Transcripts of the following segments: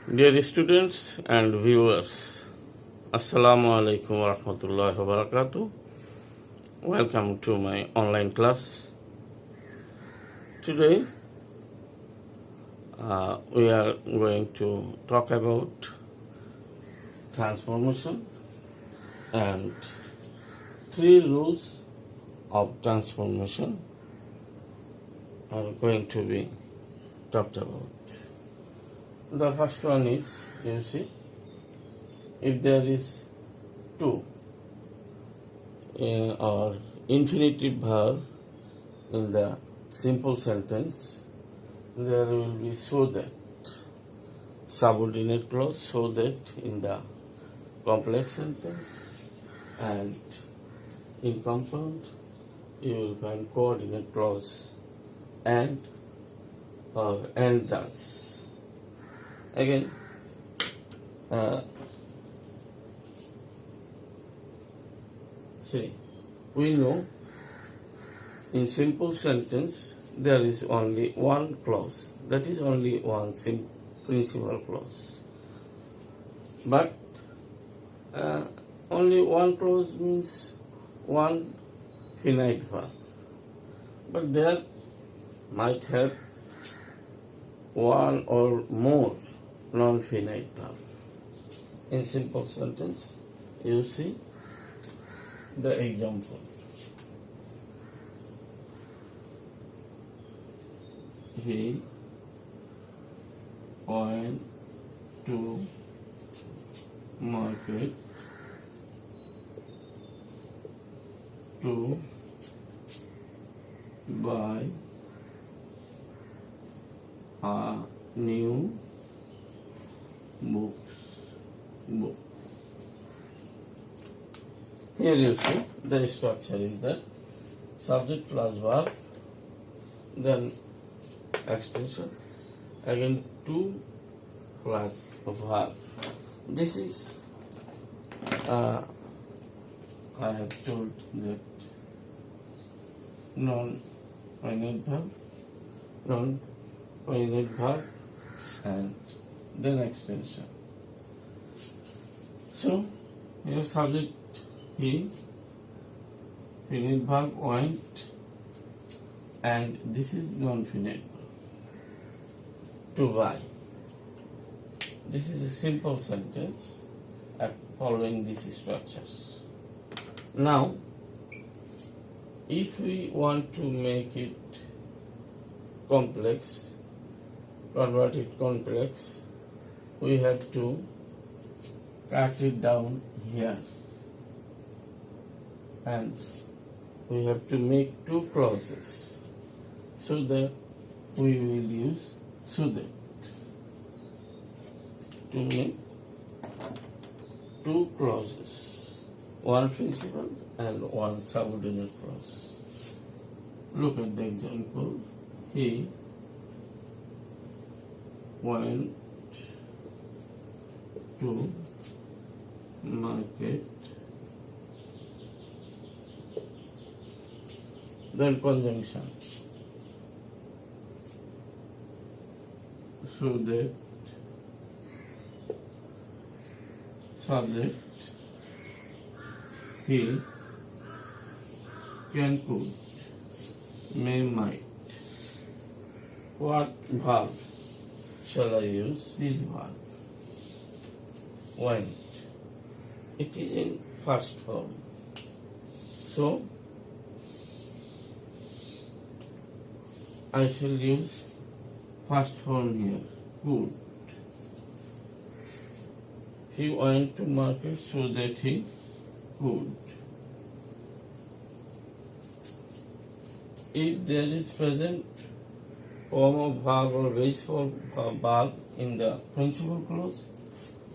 Dear students and viewers, Assalamu alaikum wa rahmatullahi wa barakatuh. Welcome to my online class. Today we are going to talk about transformation and three rules of transformation are going to be talked about. The first one is, you see, if there is to or infinitive verb in the simple sentence, there will be so that, subordinate clause so that in the complex sentence, and in compound you will find coordinate clause and or and thus. Again, see, we know in simple sentence there is only one clause, that is only one principal clause. But only one clause means one finite verb. But there might have one or more non-finite verb. In simple sentence, you see the example. He went to market to buy a new book. Here you see the structure is that subject plus verb, then extension, again to plus verb. This is I have told that non-finite verb, and then extension. So here subject he, finite verb went, and this is non-finite verb to buy. This is a simple sentence following these structures. Now, if we want to make it complex, convert it complex, we have to cut it down here, and we have to make two clauses so that we will use so that to make two clauses, one principal and one subordinate clause. Look at the example. He went to market, then conjunction, so that subject he can, could, may, might. What verb shall I use? This verb went. It is in first form, so I shall use first form here, could. He went to market so that he could. If there is present form of verb or base form of verb in the principal clause,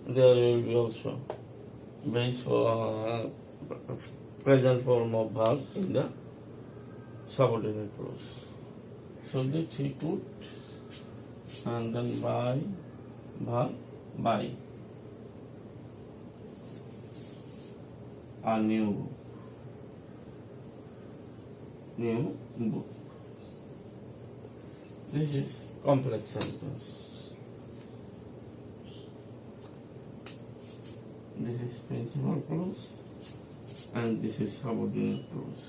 there will be also base for present form of verb in the subordinate clause. So that he could, and then buy verb buy a new book. This is complex sentence. This is principal clause and this is subordinate clause.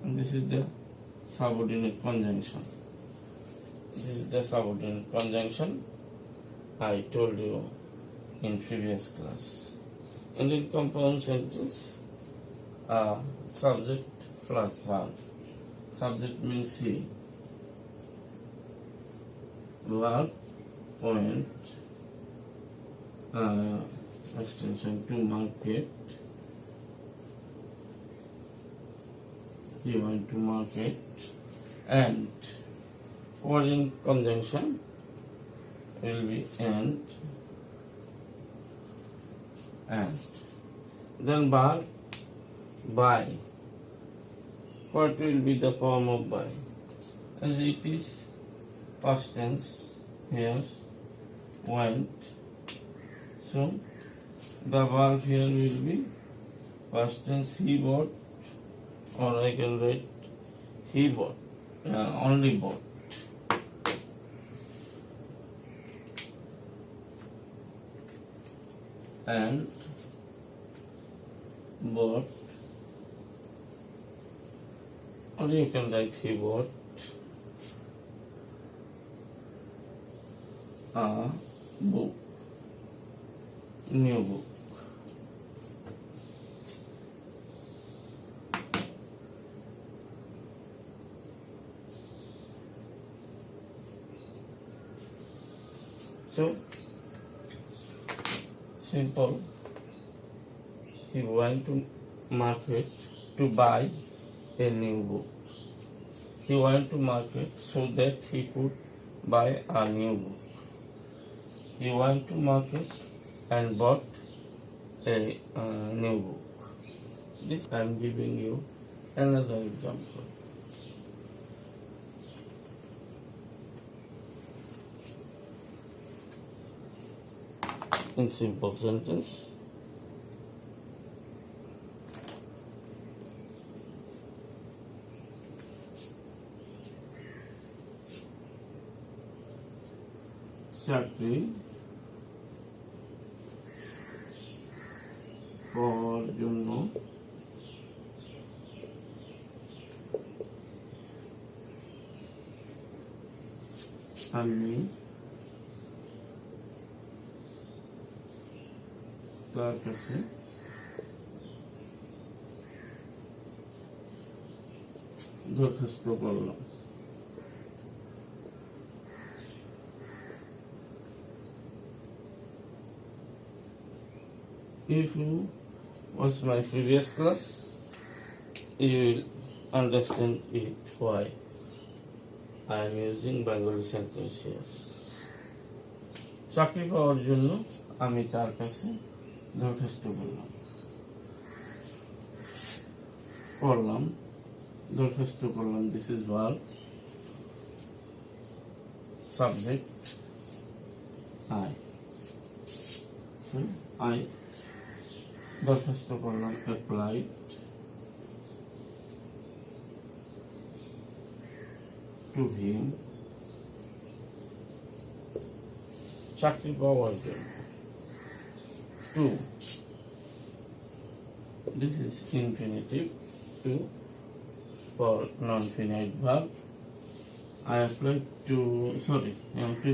And this is the subordinate conjunction. This is the subordinate conjunction I told you in previous class. And in compound sentence, subject plus verb. Subject means he. Verb point extension to market. He went to market, and foreign conjunction will be and. Then verb by. What will be the form of by? As it is past tense here, went. So the verb here will be past tense he bought, or I can write he bought, only bought. And bought, or you can write he bought a book, new book. So simple. He went to market to buy a new book. He went to market so that he could buy a new book. He went to market and bought a new book. This I am giving you another example. In simple sentence, চাকরি পাওয়ার জন্য আমি তার কাছে দরখাস্ত করলাম। If you watch my previous class, you will understand it why I am using Bengali sentence here. চাকরি পাওয়ার জন্য আমি তার কাছে দরখাস্ত দরখাস্ত করলাম। This is verb, subject I. So I দরখাস্ত করলাম, applied to him, চাকরি পাওয়ার জন্য। To, this is infinitive. To for non-finite verb. I applied to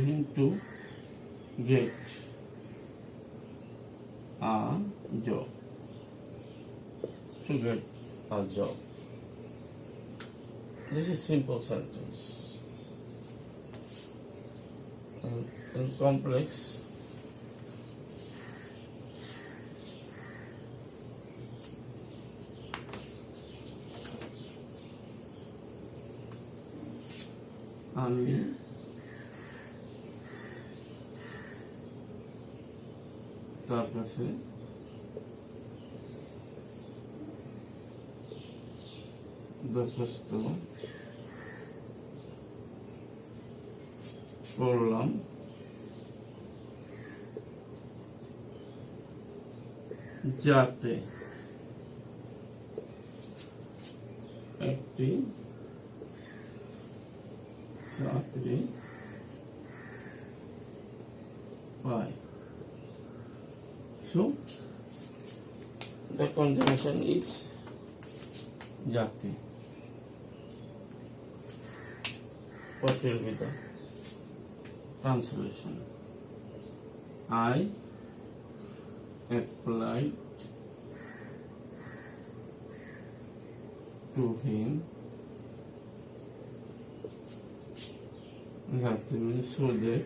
him to get a job. To get a job. This is simple sentence. In complex, আমি তার কাছে দরখাস্ত করলাম যাতে একটি চাকরি পায়। So the conjugation is jati. What will be the translation? I applied to him. Jati means so that.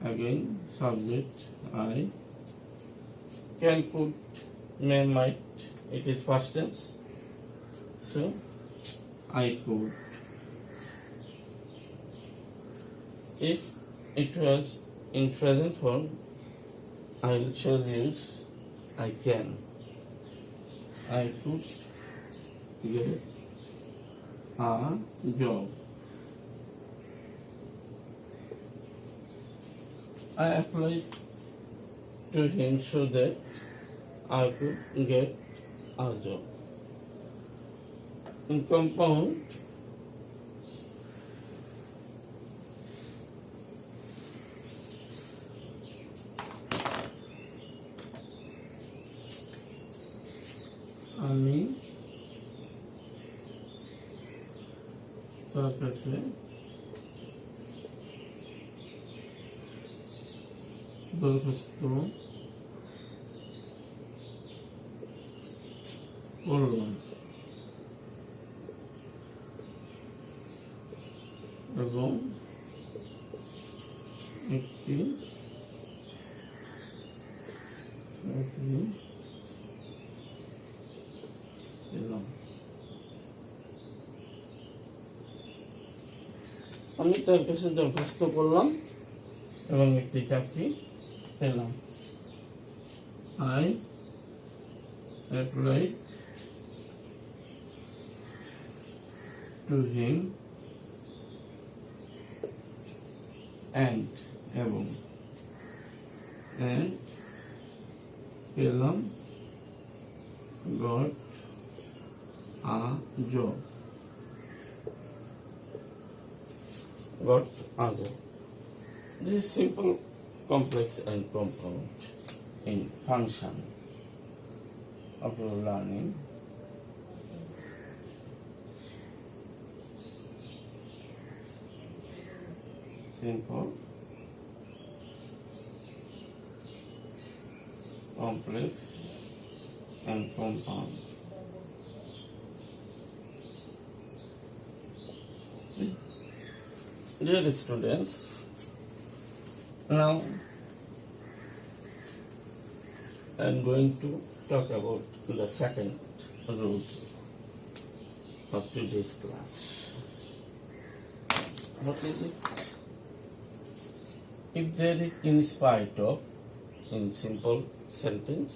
Again, subject I. Can, could, may, might. It is past tense. So I could. If it was in present form, I shall use I can. I could get a job. I applied to him so that I could get a job. In compound, আমি তার কাছে দরখাস্ত করলাম এবং একটি চাকরি পেলাম। আমি তার কাছে দরখাস্ত করলাম এবং একটি চাকরি পেলাম। I applied to him and এবং and পেলাম got a job. Got a job. This is simple, complex and compound in function of your learning. Simple, complex and compound. Dear students, now I am going to talk about the second rule of today's class. What is it? If there is in spite of in simple sentence,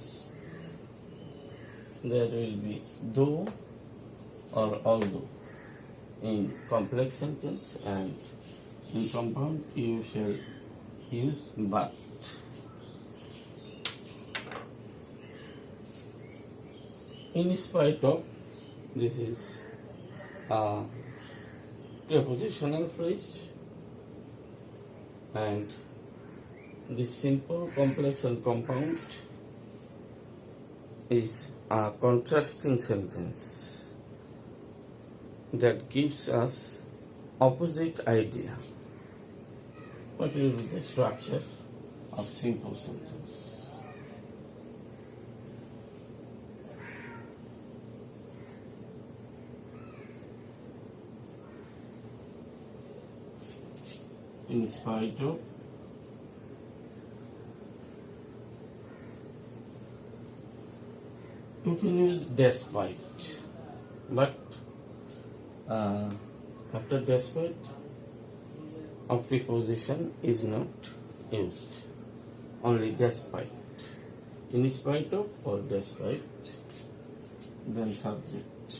there will be though or although. In complex sentence and in compound, you shall use but. In spite of, this is a prepositional phrase, and this simple, complex and compound is a contrasting sentence that gives us opposite idea. What will be the structure of simple sentence? In spite of, you can use despite, but after despite, a preposition is not used. Only despite. In spite of or despite, then subject.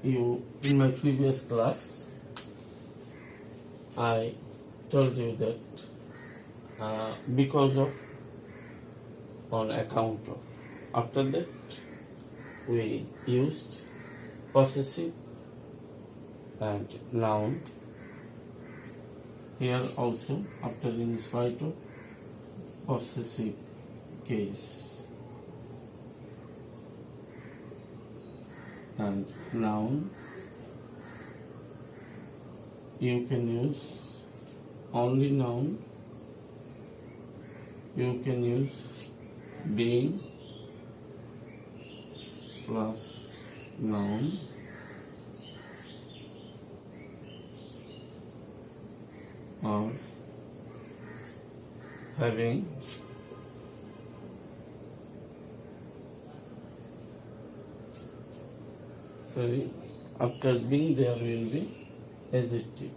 In my previous class, I told you that because of, on account of. After that, we used possessive and noun here also after in spite of possessive case. And noun, you can use only noun, you can use being plus noun, or having after being there will be adjective.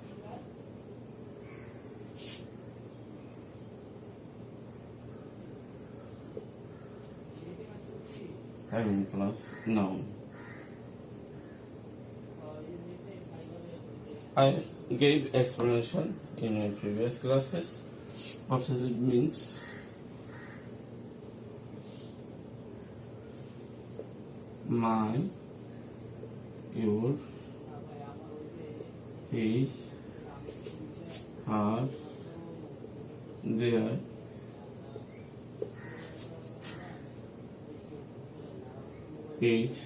Having plus noun. I gave explanation in my previous classes. Possessive means my, your, his, her, their, its,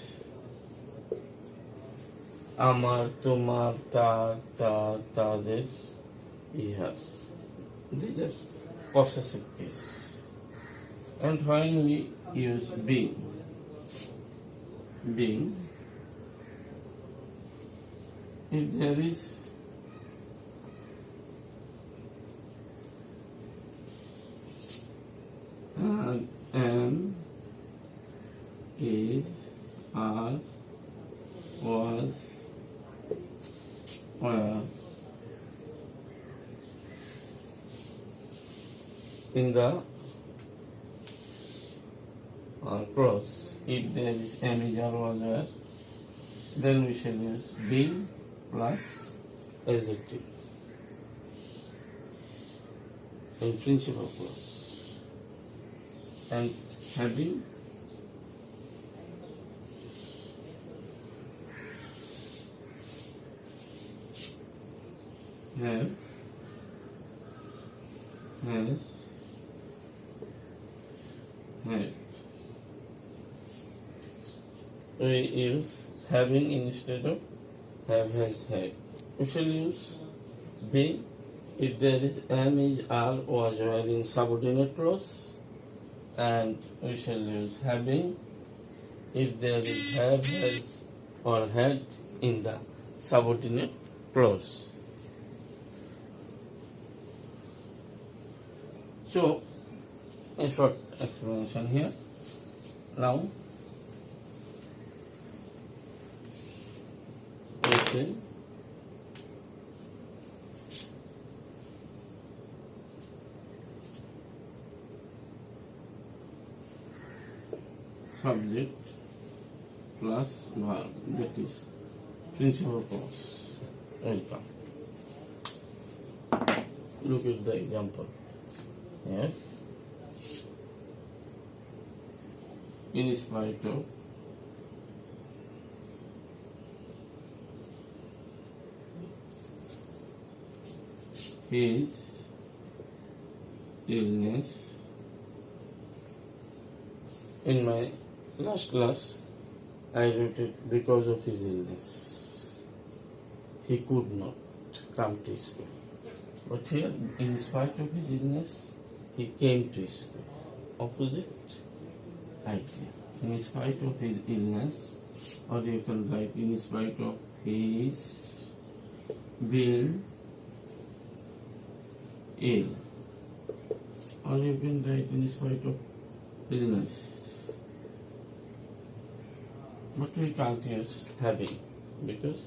আমার, তোমার, তার, তার, তাদের, ইহার. These are possessive case. And when we use being, if there is am, is, are, was, were, in the clause, if there is am, is, are, was, were, then we shall use being plus adjective in principal clause. And having have, has, had. We use having instead of have, has, had. We shall use being if there is am, is, are, was, were in subordinate clause, and we shall use having if there is have, has, or had in the subordinate clause. So, a short explanation here. Now, we say subject plus verb, that is principal clause. Welcome. Look at the example. Yes. In spite of his illness, in my last class I wrote it because of his illness he could not come to school, but here in spite of his illness he came to school. Opposite idea. In spite of his illness, or you can write in spite of his being ill, or you can write in spite of illness. But we can't use having because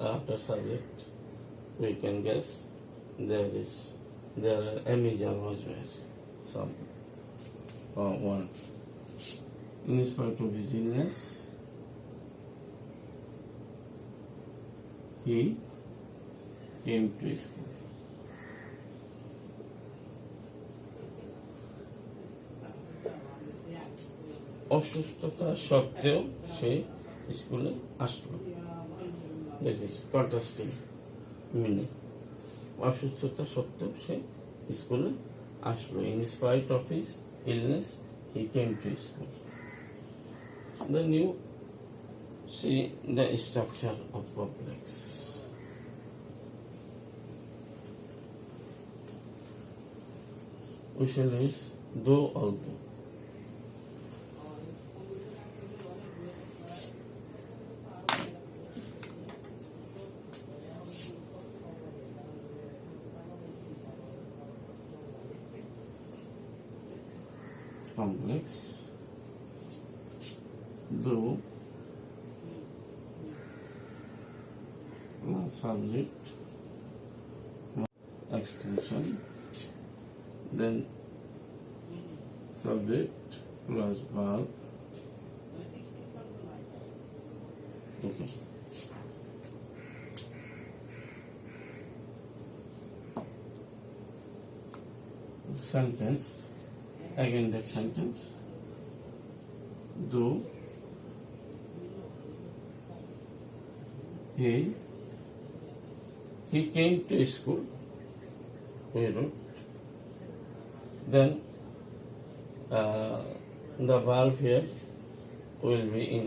after subject we can guess there are am, was, were, some one. In spite of his illness, he came to school. অসুস্থতা সত্ত্বেও সে স্কুলে আসলো. That is contrasting meaning. অসুস্থতা সত্ত্বেও সে স্কুলে আসলো। In spite of his illness he came to school. Then you see the structure of complex. We shall use though, although. Complex, though, subject, extension, then subject plus verb. Okay. Sentence, again that sentence, though he came to school, we wrote. Then the verb here will be in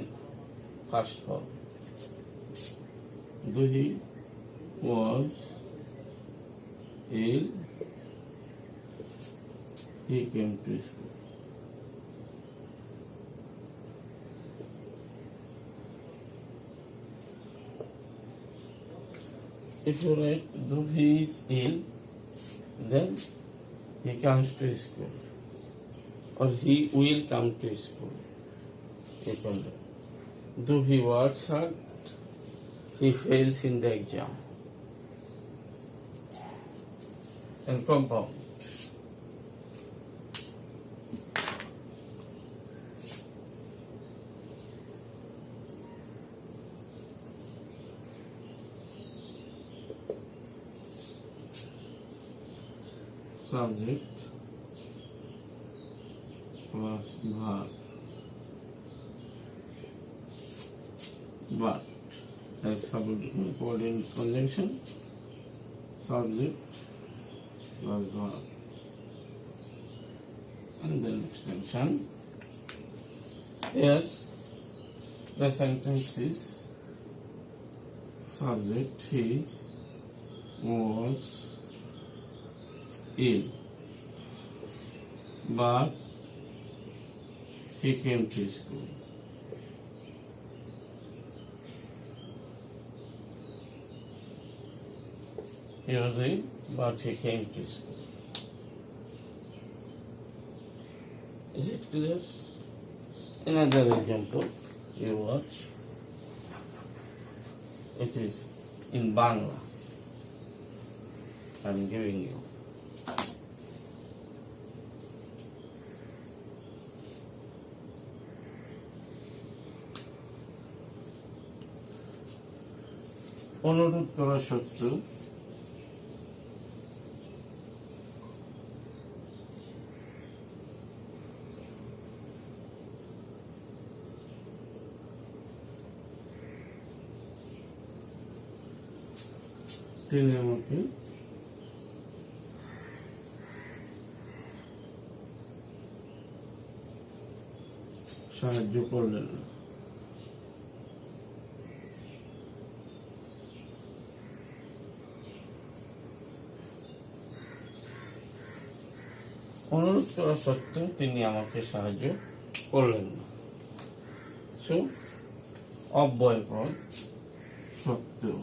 past form. Though he was ill, he came to school. If you write though he is ill, then he comes to school, or he will come to school. You can write. Though he works hard, he fails in the exam. And compound. Subject plus verb, but as subordinate conjunction, subject plus verb, and then extension. Here the sentence is subject he was ill, but he came to school. He was ill, but he came to school. Is it clear? Another example you watch. It is in Bangla. I am giving you. অনুরোধ করা সত্ত্বেও তিনি আমাকে সাহায্য করলেন না। অনুরোধ করা সত্ত্বেও তিনি আমাকে সাহায্য করলেন না। সো অব্যয় পদ সত্ত্বেও,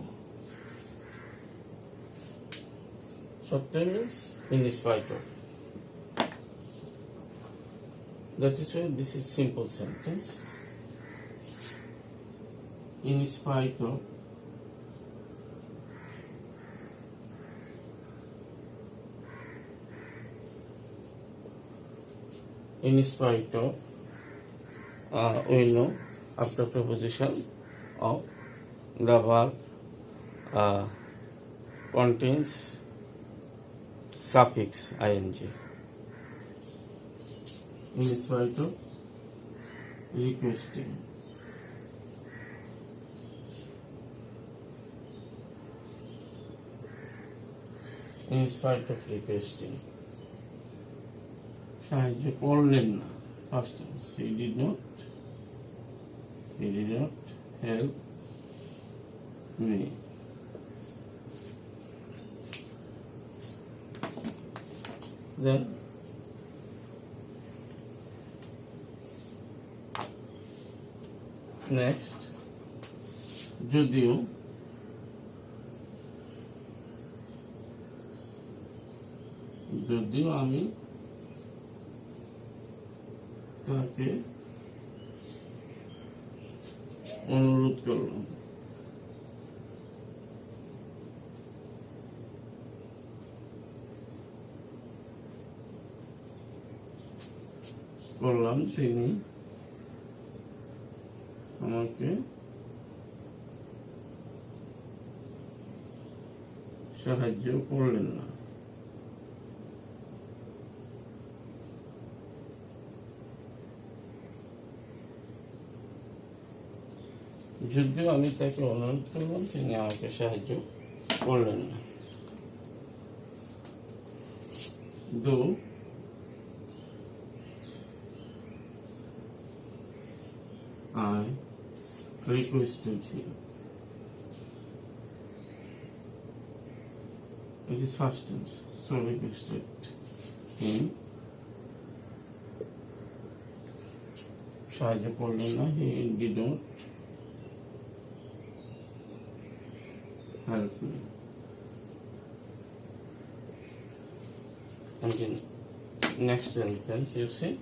সত্ত্বেও means in spite of. That is why this is simple sentence. In spite of in spite of, we know after preposition of the verb contains suffix ing. In spite of requesting. in spite of requesting. সাহায্য করলেন না, past tense. He did not help me. Then next, যদিও আমি তাকে অনুরোধ করলাম, তিনি আমাকে সাহায্য করলেন না। যদিও আমি তাকে অনুরোধ করলাম, তিনি আমাকে সাহায্য করলেন না। Though I requested him. It is past tense, so requested him. সাহায্য করলেন না, he did not help me. And then next sentence you see,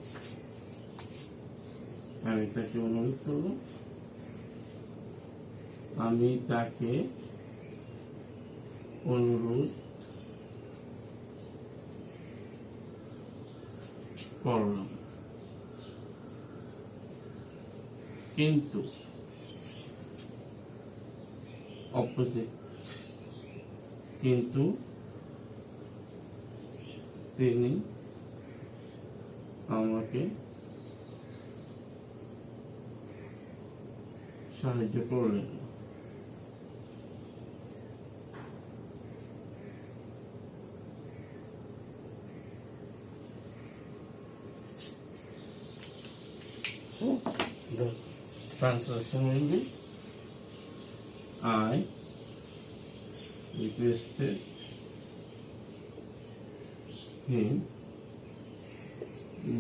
আমি তাকে অনুরোধ করব, আমি তাকে অনুরোধ করলাম, কিন্তু অপোজিট, কিন্তু তিনি আমাকে সাহায্য করলেন। So the translation will be, I requested him,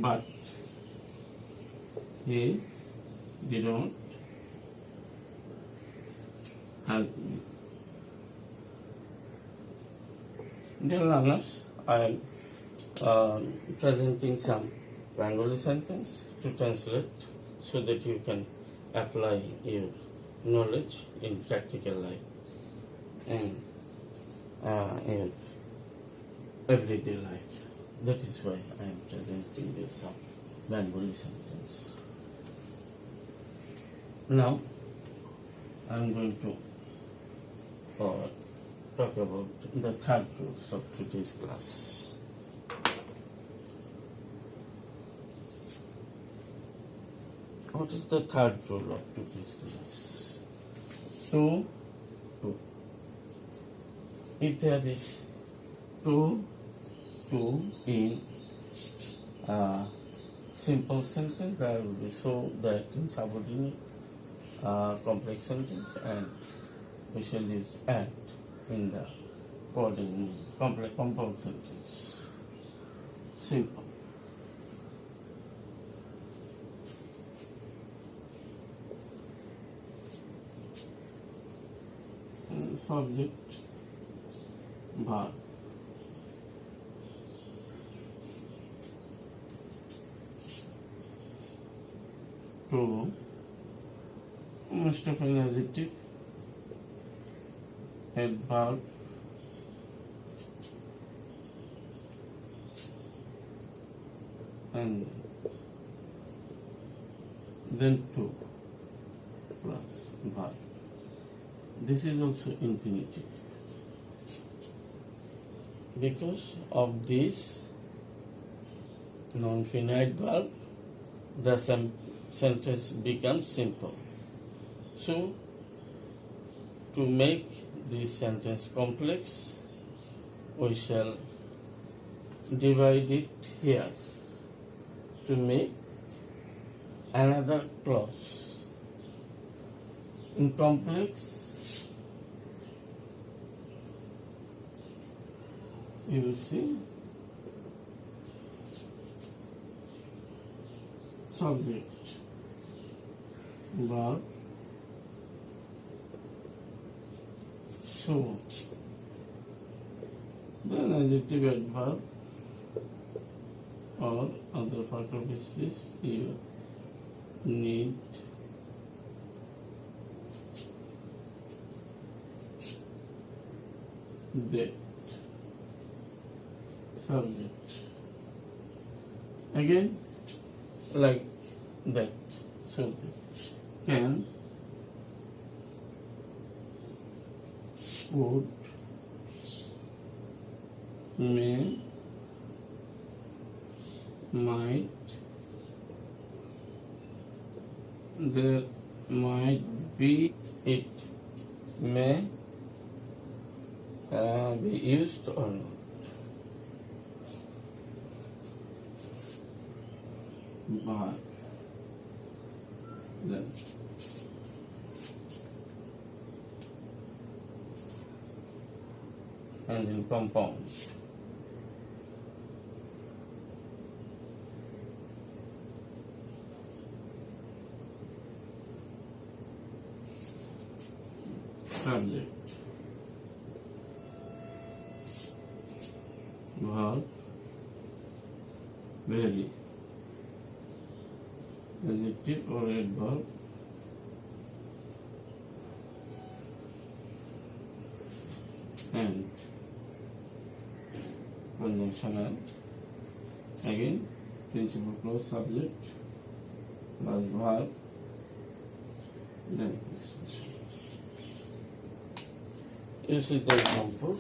but he did not help me. Dear learners, I am presenting some Bengali sentence to translate so that you can apply your knowledge in practical life and in everyday life. That is why I am presenting you some Bengali sentence. Now I am going to talk about the third rules of today's class. What is the third rule of today's class? To. If there is to in simple sentence, there will be so that in subordinate complex sentence, and we shall use at in the coordinate complex compound sentence. Simple. Subject, verb. To, most of an adjective, head verb, and then to plus verb. This is also infinitive. Because of this non-finite verb, the sentence becomes simple. So, to make this sentence complex, we shall divide it here to make another clause. In complex, you see subject, verb, so, then adjective adverb or other part of speech you need that subject. Again, like that. So, can, would, may, might, there might be, it may be used or not. But then and in compound. Subject, verb, very, adjective or adverb, and conjunction and. Again, principal clause, subject plus verb, then expression. You see the example.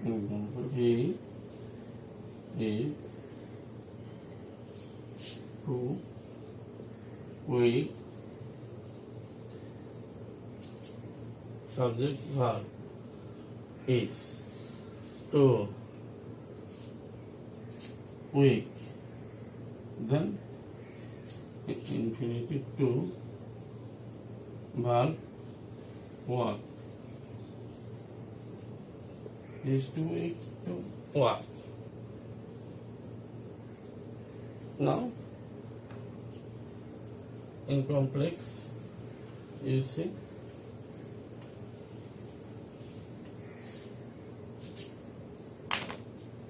Example, he is who, we, subject verb is to, week, then infinitive to, verb work, is to week to work. Now in complex, you see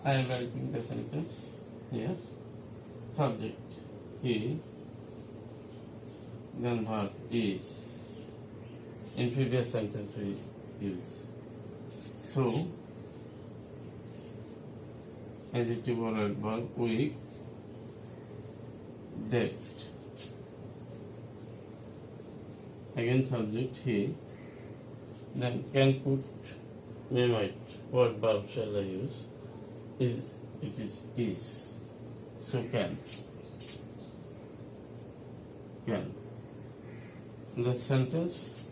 I am writing the sentence here. Subject he, then verb is. In previous sentence we use so, adjective or adverb week, that. Again subject he, then can put, may might. What verb shall I use? Is, it is. So can. The sentence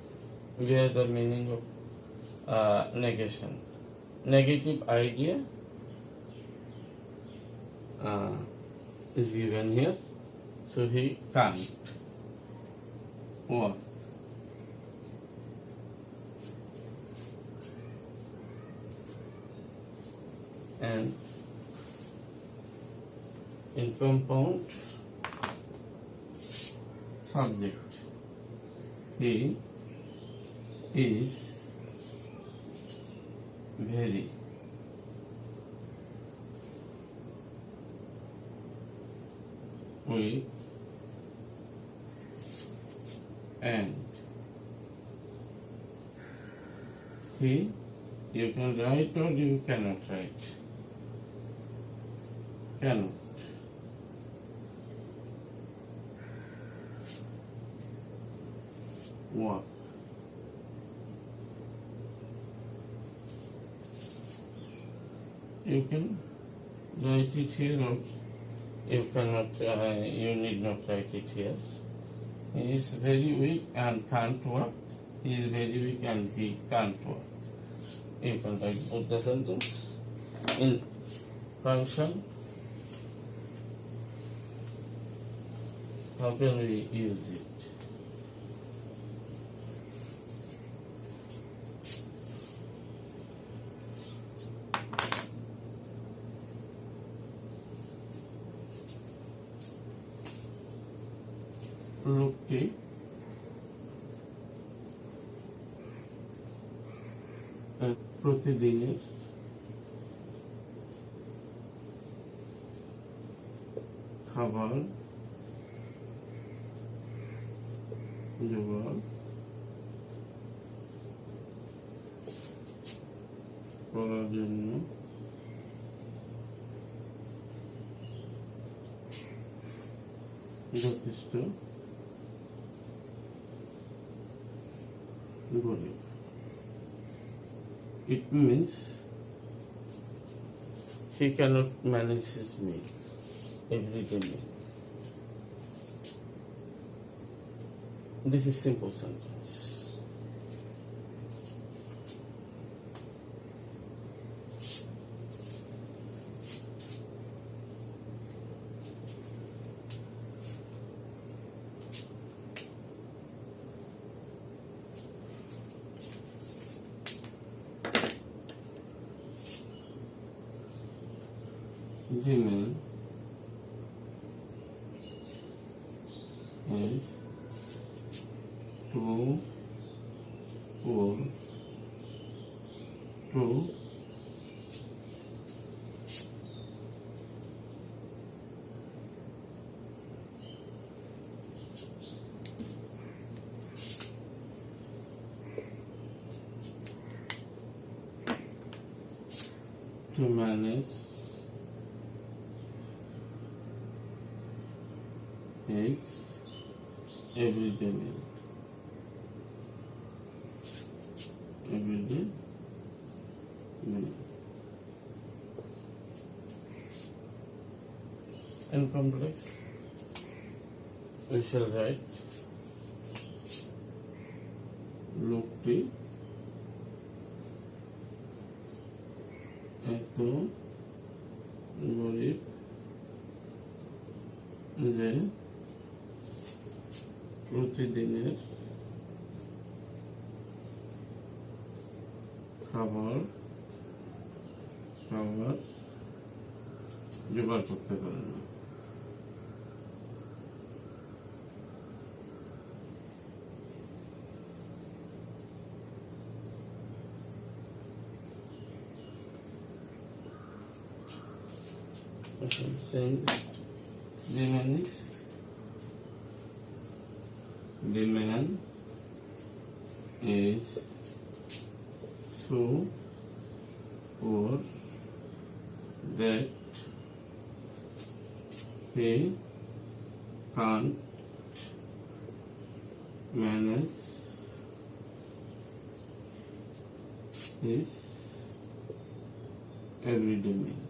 where the meaning of negation. Negative idea is given here. So he can't work. And in compound, subject he is very. Weak and he, you can write or you cannot write. Cannot. Work. You can write it here or you cannot, you need not write it here. He is very weak and can't work. He is very weak and he can't work. You can write both the sentence in function. How can we use it? লোকটি প্রতিদিনের খাবার জোগাড় করার জন্য যথেষ্ট গরিব. It means he cannot manage his meals, everyday meal. This is simple sentence. Gmail is to manage his everyday meal. Everyday meal. In complex, we shall write লোকটি এত গরিব যে প্রতিদিনের খাবার জোগাড় করতে পারে না. Saying the man is so poor that he can't manage his everyday meal.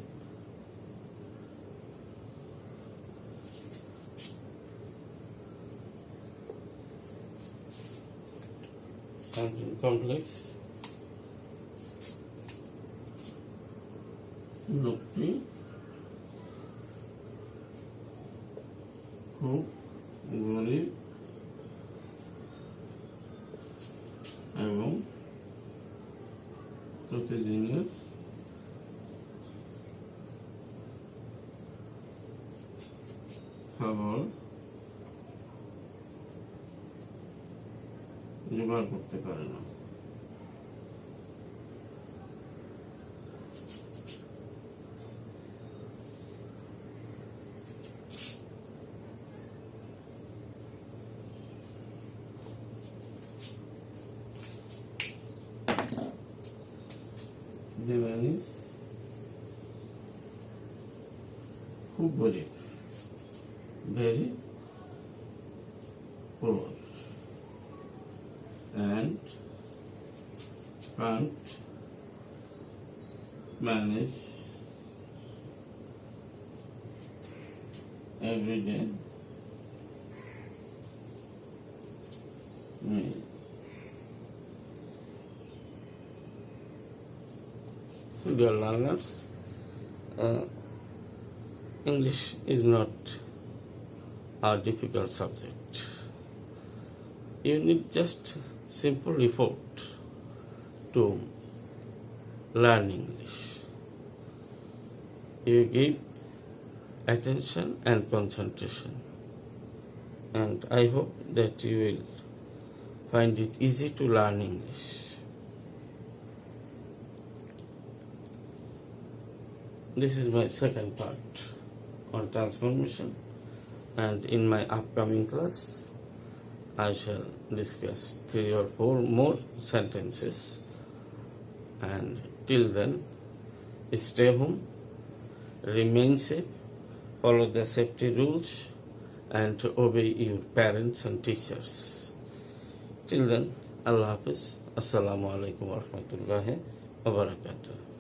Something complex. লোকটি খুব গরিব এবং প্রতিদিনের খাবার জোগাড় করতে পারে না. The man is খুব গরিব, very poor, and can't manage everyday So dear learners, English is not a difficult subject. You need just simple effort to learn English. You give attention and concentration, and I hope that you will find it easy to learn English. This is my second part on transformation, and in my upcoming class I shall discuss 3 or 4 more sentences, and till then stay home, remain safe, follow the safety rules, and obey your parents and teachers. Till then, Allah Hafiz. Assalamu alaikum wa rahmatullahi wa barakatuh.